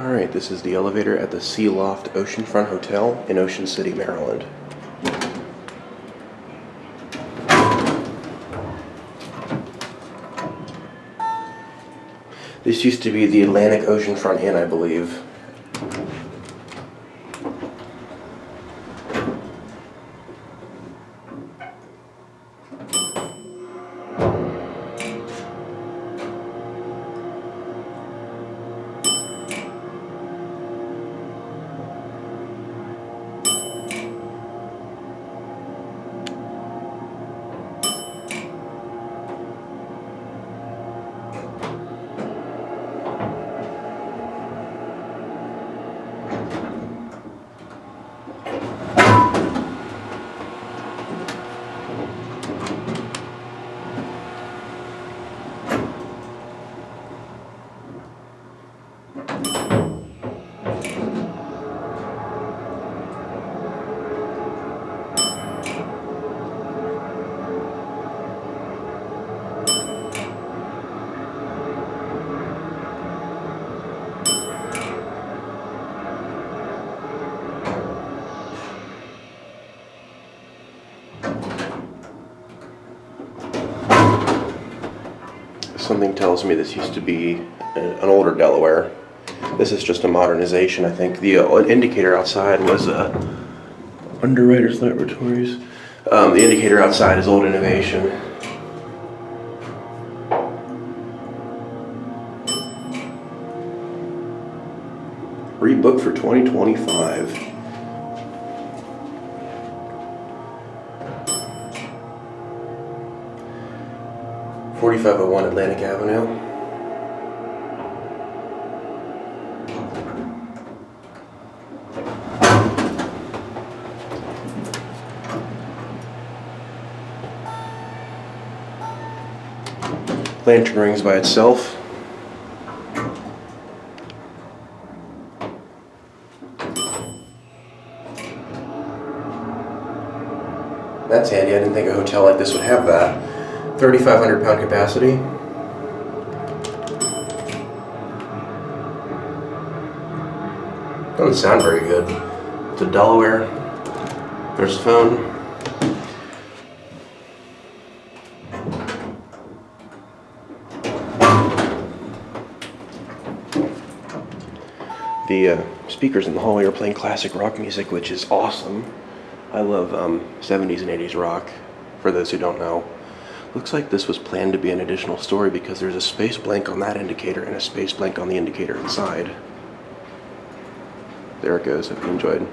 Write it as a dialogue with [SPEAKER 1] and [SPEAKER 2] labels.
[SPEAKER 1] Alright, this is the elevator at the SeaLoft Oceanfront Hotel in Ocean City, Maryland. This used to be the Atlantic Oceanfront Inn, I believe. Something tells me this used to be an older Delaware. This is just a modernization, I think. The indicator outside was Underwriters Laboratories. The indicator outside is Old Innovation. Rebooked for 2025. $4501 Atlantic Avenue. Lantern rings by itself. That's handy. I didn't think a hotel like this would have that. 3,500 pound capacity. Doesn't sound very good. It's a Delaware. There's a phone. The speakers in the hallway are playing classic rock music, which is awesome. I love 70s and 80s rock, for those who don't know. Looks like this was planned to be an additional story because there's a space blank on that indicator and a space blank on the indicator inside. There it goes. Hope you enjoyed.